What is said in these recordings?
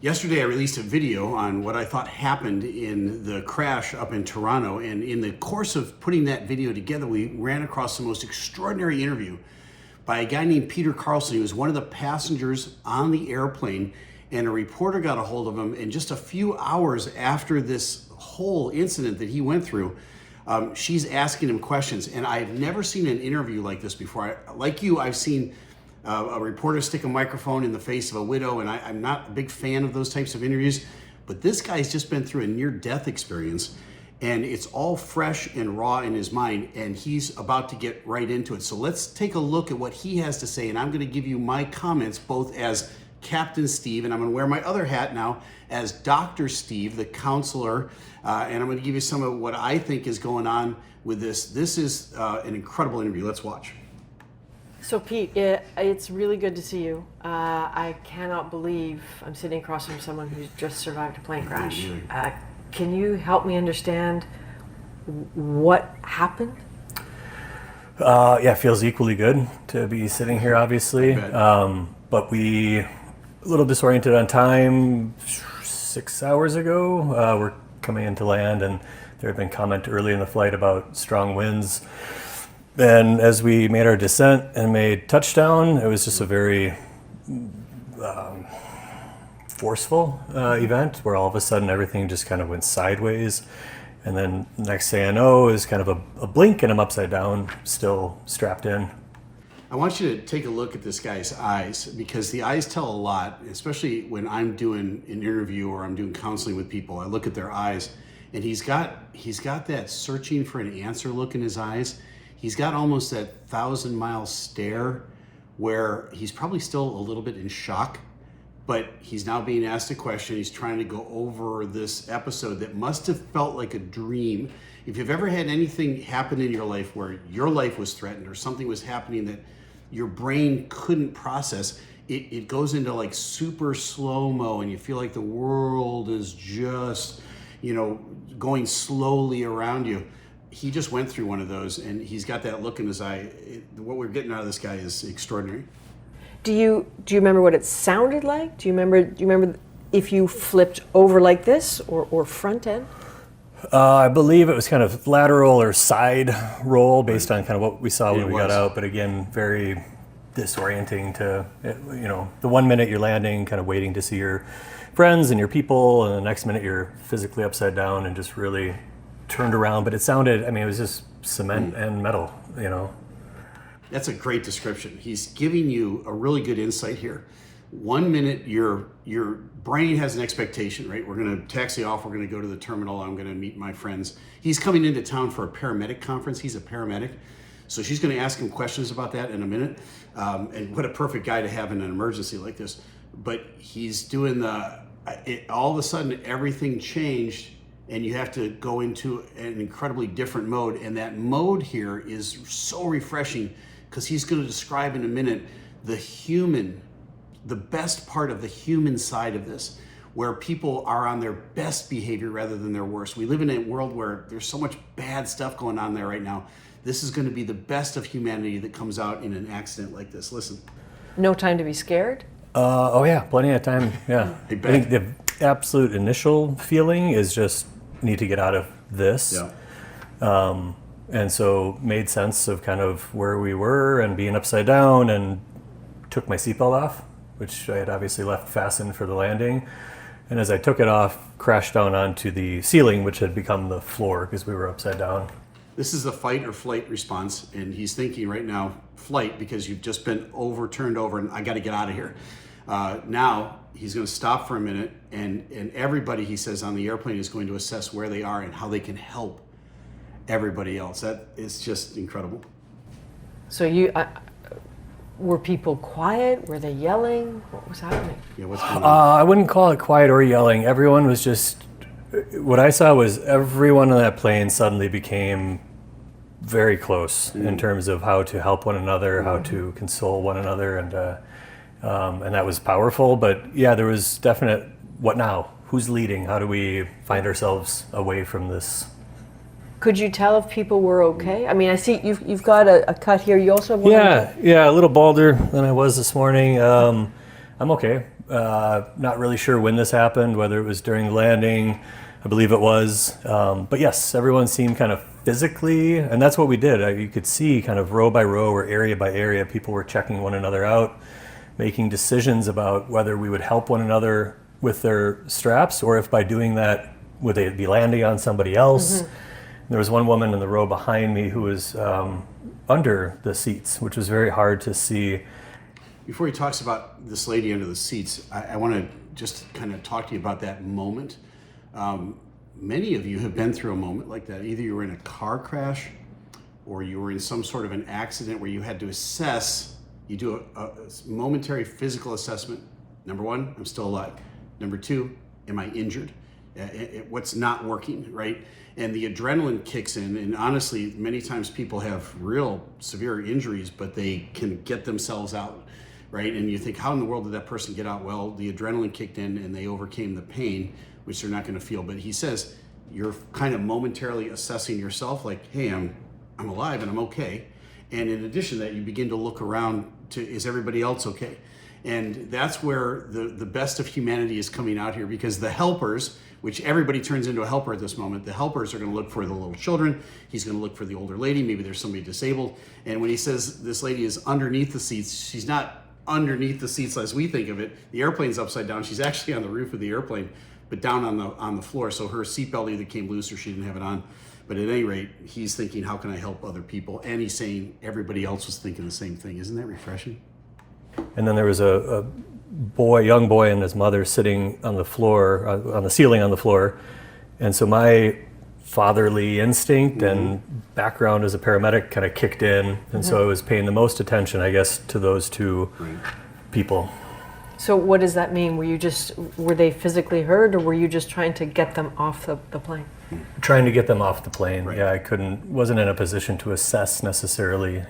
Yesterday, I released a video on what I thought happened in the crash up in Toronto. And in the course of putting that video together, we ran across the most extraordinary interview by a guy named Peter Carlson. He was one of the passengers on the airplane, and a reporter got a hold of him. And just a few hours after this whole incident that he went through, she's asking him questions. And I've never seen an interview like this before. Like you, I've seen a reporter stick a microphone in the face of a widow, and I'm not a big fan of those types of interviews, but this guy's just been through a near-death experience, and it's all fresh and raw in his mind, and he's about to get right into it. So let's take a look at what he has to say, and I'm going to give you my comments both as Captain Steve, and I'm going to wear my other hat now as Dr. Steve, the counselor, and I'm going to give you some of what I think is going on with this. This is an incredible interview. Let's watch. So Pete, it's really good to see you. I cannot believe I'm sitting across from someone who's just survived a plane crash. Can you help me understand what happened? Yeah, it feels equally good to be sitting here, obviously. But we a little disoriented on time 6 hours ago. We're coming into land, and there had been comment early in the flight about strong winds. And as we made our descent and made touchdown, it was just a very forceful event where all of a sudden everything just kind of went sideways. And then next thing I know is kind of a blink and I'm upside down, still strapped in. I want you to take a look at this guy's eyes, because the eyes tell a lot, especially when I'm doing an interview or I'm doing counseling with people. I look at their eyes, and he's got that searching for an answer look in his eyes. He's got almost that 1,000-mile stare where he's probably still a little bit in shock, but he's now being asked a question. He's trying to go over this episode that must have felt like a dream. If you've ever had anything happen in your life where your life was threatened or something was happening that your brain couldn't process, it goes into like super slow-mo, and you feel like the world is just, going slowly around you. He just went through one of those, and he's got that look in his eye. What we're getting out of this guy is extraordinary. Do you remember what it sounded like? Do you remember if you flipped over like this or front end? I believe it was kind of lateral or side roll based on kind of what we saw when we got out. But again, very disorienting to, the 1 minute you're landing, kind of waiting to see your friends and your people, and the next minute you're physically upside down and just really turned around. But it sounded, it was just cement and metal, That's a great description. He's giving you a really good insight here. 1 minute, your brain has an expectation, right? We're going to taxi off. We're going to go to the terminal. I'm going to meet my friends. He's coming into town for a paramedic conference. He's a paramedic. So she's going to ask him questions about that in a minute. And what a perfect guy to have in an emergency like this. But he's doing all of a sudden, everything changed, and you have to go into an incredibly different mode. And that mode here is so refreshing, because he's going to describe in a minute the best part of the human side of this, where people are on their best behavior rather than their worst. We live in a world where there's so much bad stuff going on there right now. This is going to be the best of humanity that comes out in an accident like this. Listen. No time to be scared? Oh yeah, plenty of time, yeah. I think the absolute initial feeling is just need to get out of this. Yeah. And so made sense of kind of where we were and being upside down, and took my seatbelt off, which I had obviously left fastened for the landing. And as I took it off, crashed down onto the ceiling, which had become the floor because we were upside down. This is the fight or flight response, and he's thinking right now, flight, because you've just been turned over, and I got to get out of here. Now he's going to stop for a minute, and everybody, he says, on the airplane is going to assess where they are and how they can help everybody else. That is just incredible. So were people quiet? Were they yelling? What was happening? Yeah, what's going on? I wouldn't call it quiet or yelling. Everyone was just, what I saw was everyone on that plane suddenly became very close in terms of how to help one another, how to console one another, and that was powerful. But yeah, there was definite, what now? Who's leading? How do we find ourselves away from this? Could you tell if people were okay? I see you've got a cut here. You also have one. Yeah, a little balder than I was this morning. I'm okay. Not really sure when this happened, whether it was during the landing. I believe it was. But yes, everyone seemed kind of physically, and that's what we did. You could see kind of row by row or area by area, people were checking one another out, making decisions about whether we would help one another with their straps, or if by doing that, would they be landing on somebody else? Mm-hmm. There was one woman in the row behind me who was under the seats, which was very hard to see. Before he talks about this lady under the seats, I want to just kind of talk to you about that moment. Many of you have been through a moment like that. Either you were in a car crash or you were in some sort of an accident where you had to assess, you do a momentary physical assessment. Number one, I'm still alive. Number two, am I injured? What's not working, right? And the adrenaline kicks in, and honestly, many times people have real severe injuries, but they can get themselves out, right? And you think, how in the world did that person get out? Well, the adrenaline kicked in and they overcame the pain, which they're not going to feel. But he says, you're kind of momentarily assessing yourself like, hey, I'm alive and I'm okay. And in addition to that, you begin to look around to, is everybody else okay? And that's where the best of humanity is coming out here, because the helpers, which everybody turns into a helper at this moment, the helpers are going to look for the little children. He's going to look for the older lady. Maybe there's somebody disabled. And when he says this lady is underneath the seats, she's not underneath the seats as we think of it. The airplane's upside down. She's actually on the roof of the airplane, but down on the floor. So her seatbelt either came loose or she didn't have it on. But at any rate, he's thinking, how can I help other people? And he's saying everybody else was thinking the same thing. Isn't that refreshing? And then there was a young boy and his mother sitting on the floor, on the ceiling on the floor. And so my fatherly instinct and background as a paramedic kind of kicked in. And so I was paying the most attention, I guess, to those two people. So what does that mean? Were they physically hurt, or were you just trying to get them off the plane? Trying to get them off the plane. Right. Yeah, wasn't in a position to assess necessarily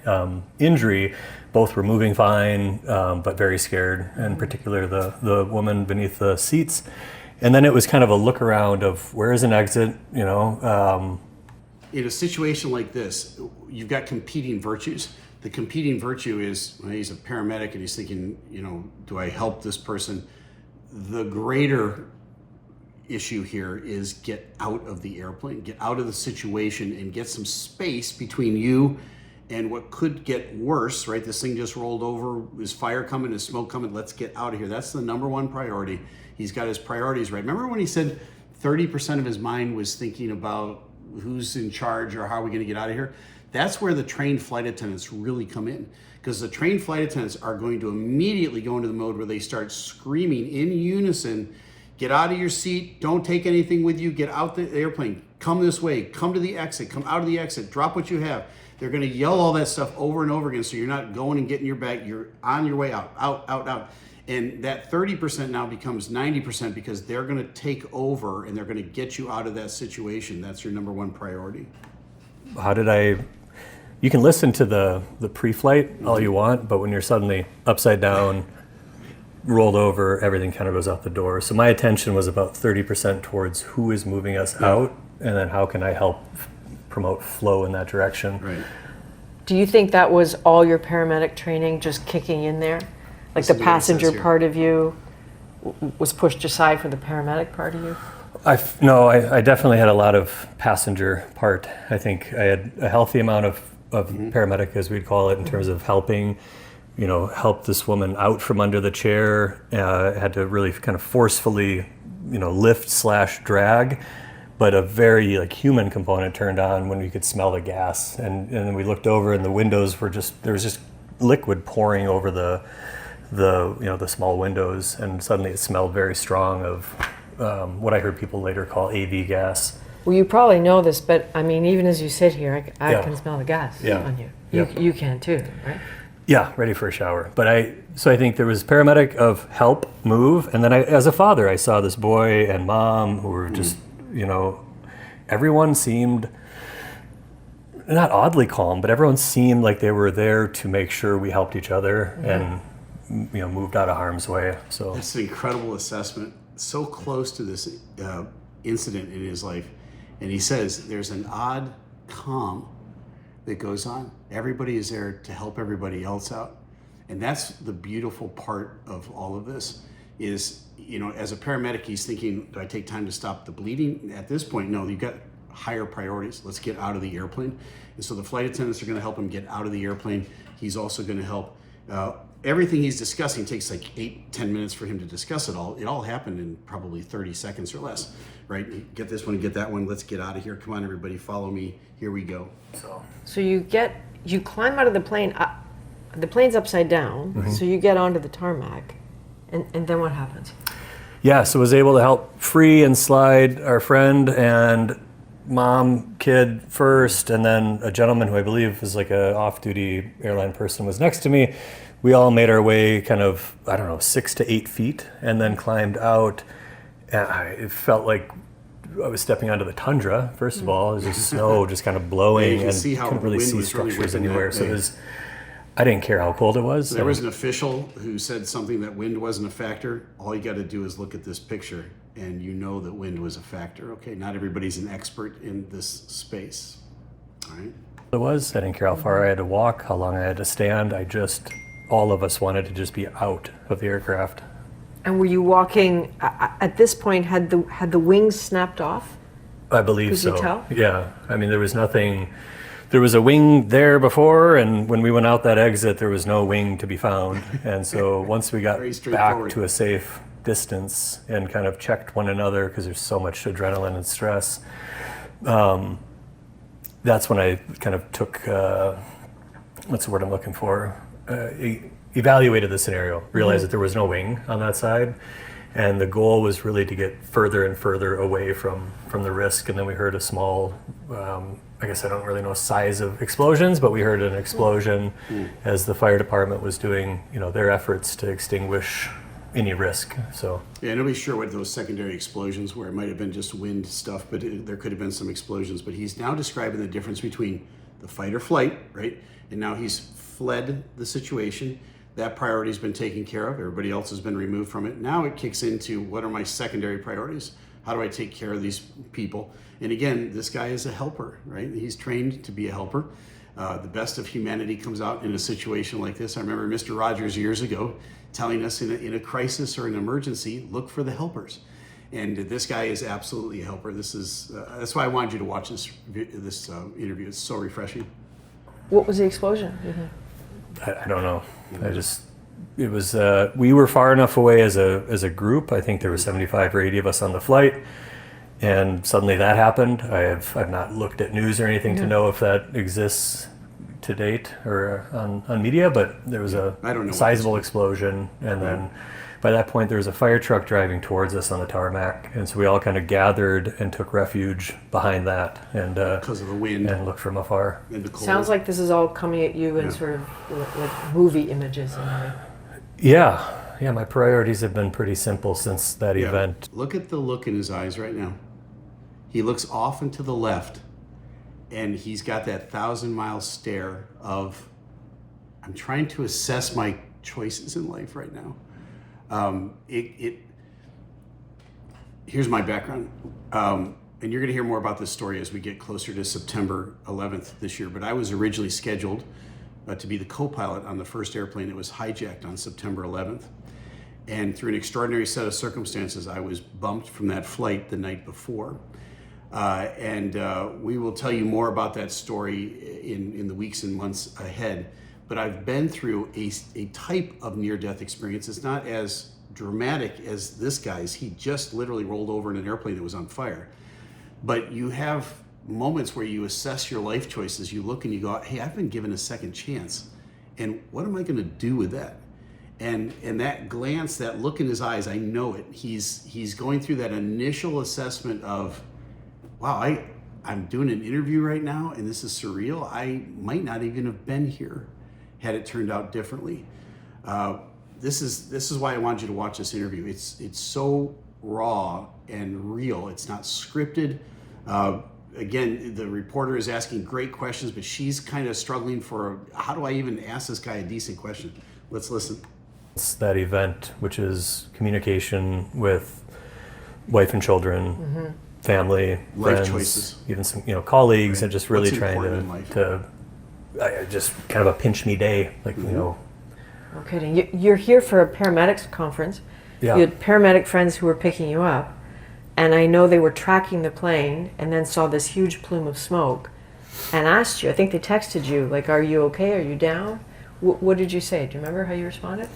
injury. Both were moving fine, but very scared, in particular the woman beneath the seats. And then it was kind of a look around of where is an exit, In a situation like this, you've got competing virtues. The competing virtue is, well, he's a paramedic and he's thinking, do I help this person? The greater issue here is get out of the airplane, get out of the situation and get some space between you and what could get worse, right? This thing just rolled over. Is fire coming? Is smoke coming? Let's get out of here. That's the number one priority. He's got his priorities right. Remember when he said 30% of his mind was thinking about who's in charge or how are we going to get out of here? That's where the trained flight attendants really come in, because the trained flight attendants are going to immediately go into the mode where they start screaming in unison, get out of your seat, don't take anything with you, get out the airplane, come this way, come to the exit, come out of the exit, drop what you have. They're going to yell all that stuff over and over again, so you're not going and getting your bag, you're on your way out. And that 30% now becomes 90% because they're going to take over and they're going to get you out of that situation. That's your number one priority. You can listen to the pre-flight all you want, but when you're suddenly upside down, rolled over, everything kind of goes out the door. So my attention was about 30% towards who is moving us out, and then how can I help promote flow in that direction. Right. Do you think that was all your paramedic training just kicking in there? Like the passenger part of you was pushed aside for the paramedic part of you? I definitely had a lot of passenger part. I think I had a healthy amount of paramedic, as we'd call it, in terms of helping, help this woman out from under the chair. Had to really kind of forcefully, lift/drag, but a very human component turned on when we could smell the gas. And then we looked over and the windows were there was just liquid pouring over the small windows, and suddenly it smelled very strong of what I heard people later call AV gas. Well, you probably know this, but I mean, even as you sit here, I can smell the gas on you. You can too, right? Yeah, ready for a shower. So I think there was paramedic of help, move, and then as a father, I saw this boy and mom who were just, everyone seemed not oddly calm, but everyone seemed like they were there to make sure we helped each other and moved out of harm's way. So that's an incredible assessment. So close to this incident in his life, and he says there's an odd calm that goes on. Everybody is there to help everybody else out, and that's the beautiful part of all of this. is, as a paramedic, he's thinking, do I take time to stop the bleeding? At this point, no, you've got higher priorities. Let's get out of the airplane. And so the flight attendants are going to help him get out of the airplane. He's also going to help. Everything he's discussing takes like 8-10 minutes for him to discuss it all. It all happened in probably 30 seconds or less, right? Get this one, get that one. Let's get out of here. Come on, everybody, follow me. Here we go. So you climb out of the plane. The plane's upside down, so you get onto the tarmac, and then what happens? Yeah, so was able to help free and slide our friend and mom, kid first, and then a gentleman who I believe is like a off-duty airline person was next to me. We all made our way kind of, 6 to 8 feet, and then climbed out. It felt like I was stepping onto the tundra, first of all. It was just snow just kind of blowing, and couldn't really see structures anywhere. So it was, I didn't care how cold it was. There was an official who said something that wind wasn't a factor. All you got to do is look at this picture, and you know that wind was a factor. Okay, not everybody's an expert in this space. All right. It was. I didn't care how far I had to walk, how long I had to stand. All of us wanted to just be out of the aircraft. And were you walking, at this point, had the wings snapped off? I believe so. Could you tell? Yeah. I mean, there was nothing, there was a wing there before, and when we went out that exit, there was no wing to be found. And so once we got back to a safe distance and kind of checked one another, because there's so much adrenaline and stress, that's when I kind of took, what's the word I'm looking for? Evaluated the scenario, realized that there was no wing on that side, and the goal was really to get further and further away from the risk. And then we heard a small, I guess I don't really know size of explosions, but we heard an explosion as the fire department was doing, their efforts to extinguish any risk. So yeah, nobody's sure what those secondary explosions were. It might have been just wind stuff, but there could have been some explosions. But he's now describing the difference between the fight or flight, right? And now he's fled the situation. That priority's been taken care of. Everybody else has been removed from it. Now it kicks into, what are my secondary priorities? How do I take care of these people? And again, this guy is a helper, right? He's trained to be a helper. The best of humanity comes out in a situation like this. I remember Mr. Rogers years ago telling us in a crisis or an emergency, look for the helpers. And this guy is absolutely a helper. That's why I wanted you to watch this interview. It's so refreshing. What was the explosion? I don't know. It was, we were far enough away as a group. I think there were 75 or 80 of us on the flight, and suddenly that happened. I've not looked at news or anything to know if that exists to date or on media, but there was a sizable explosion, and then by that point there was a fire truck driving towards us on the tarmac, and so we all kind of gathered and took refuge behind that, and because of the wind, and looked from afar. Sounds like this is all coming at you in sort of like movie images in a way. Yeah, my priorities have been pretty simple since that event. Look at the look in his eyes right now. He looks off and to the left, and he's got that 1,000-mile stare of, I'm trying to assess my choices in life right now. Here's my background, and you're going to hear more about this story as we get closer to September 11th this year, but I was originally scheduled to be the co-pilot on the first airplane that was hijacked on September 11th. And through an extraordinary set of circumstances, I was bumped from that flight the night before. And we will tell you more about that story in the weeks and months ahead. But I've been through a type of near-death experience. It's not as dramatic as this guy's. He just literally rolled over in an airplane that was on fire. But you have moments where you assess your life choices. You look and you go, hey, I've been given a second chance. And what am I going to do with that? And that glance, that look in his eyes, I know it. He's going through that initial assessment of, wow, I'm doing an interview right now, and this is surreal. I might not even have been here had it turned out differently. This is why I wanted you to watch this interview. It's so raw and real. It's not scripted. Again, the reporter is asking great questions, but she's kind of struggling for, how do I even ask this guy a decent question? Let's listen. It's that event, which is communication with wife and children, family, life friends, choices, even some colleagues, and just really What's trying to just kind of a pinch me day, like No kidding. You're here for a paramedics conference. Yeah. You had paramedic friends who were picking you up, and I know they were tracking the plane and then saw this huge plume of smoke and asked you, I think they texted you, like, are you okay? Are you down? What did you say? Do you remember how you responded?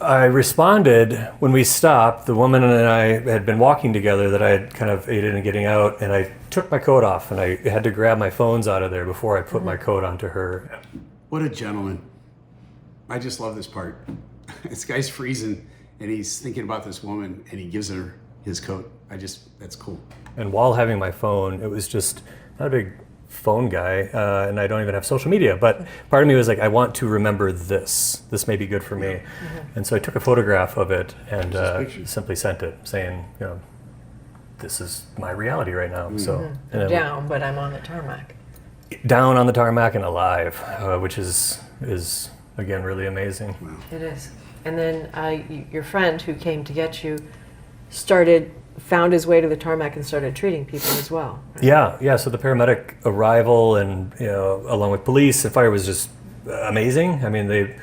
I responded when we stopped. The woman and I had been walking together that I had kind of aided in getting out, and I took my coat off, and I had to grab my phones out of there before I put my coat onto her. What a gentleman. I just love this part. This guy's freezing, and he's thinking about this woman, and he gives her his coat. That's cool. And while having my phone, it was just not a big phone guy, and I don't even have social media, but part of me was like, I want to remember this. This may be good for me. And so I took a photograph of it and simply sent it saying, this is my reality right now. So and Down, but I'm on the tarmac. Down on the tarmac and alive, which is again really amazing. Wow. It is. And then your friend who came to get you found his way to the tarmac and started treating people as well. Right? Yeah. So the paramedic arrival and along with police and fire was just amazing. I mean, they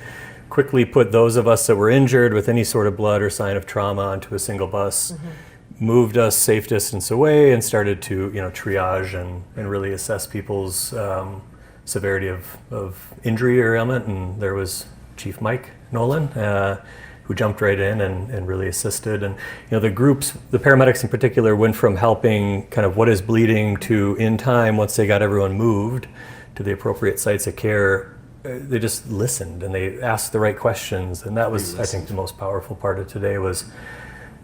quickly put those of us that were injured with any sort of blood or sign of trauma onto a single bus, moved us safe distance away, and started to triage and really assess people's severity of injury or ailment. And there was Chief Mike Nolan, who jumped right in and really assisted. And the groups, the paramedics in particular, went from helping kind of what is bleeding to, in time, once they got everyone moved to the appropriate sites of care, they just listened and they asked the right questions. And that was, I think, the most powerful part of today was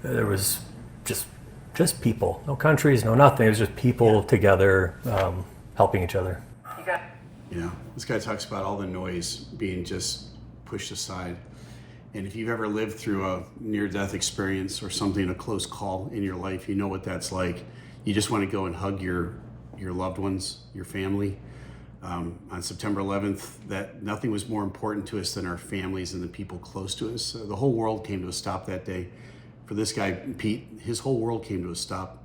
there was just people, no countries, no nothing. It was just people together helping each other. This guy talks about all the noise being just pushed aside. And if you've ever lived through a near-death experience or something, a close call in your life, you know what that's like. You just want to go and hug your loved ones, your family. On September 11th, that nothing was more important to us than our families and the people close to us. The whole world came to a stop that day. For this guy, Pete, his whole world came to a stop,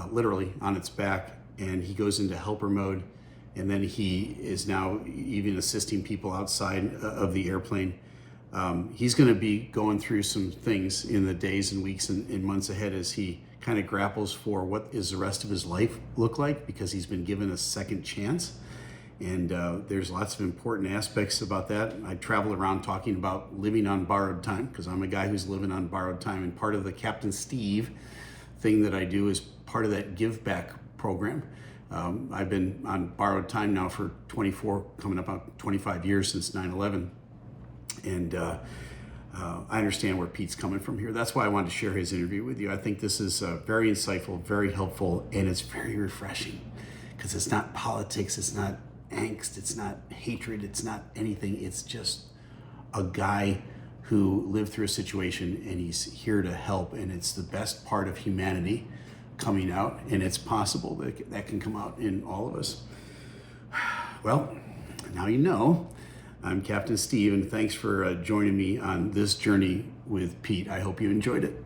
literally on its back, and he goes into helper mode, and then he is now even assisting people outside of the airplane. He's going to be going through some things in the days and weeks and months ahead as he kind of grapples for what is the rest of his life look like, because he's been given a second chance. And there's lots of important aspects about that. I travel around talking about living on borrowed time, because I'm a guy who's living on borrowed time. And part of the Captain Steve thing that I do is part of that give back program. I've been on borrowed time now for coming up on 25 years since 9/11. And I understand where Pete's coming from here. That's why I wanted to share his interview with you. I think this is very insightful, very helpful, and it's very refreshing, because it's not politics, it's not angst, it's not hatred, it's not anything. It's just a guy who lived through a situation, and he's here to help, and it's the best part of humanity coming out, and it's possible that that can come out in all of us. Well, now you know. I'm Captain Steve, and thanks for joining me on this journey with Pete. I hope you enjoyed it.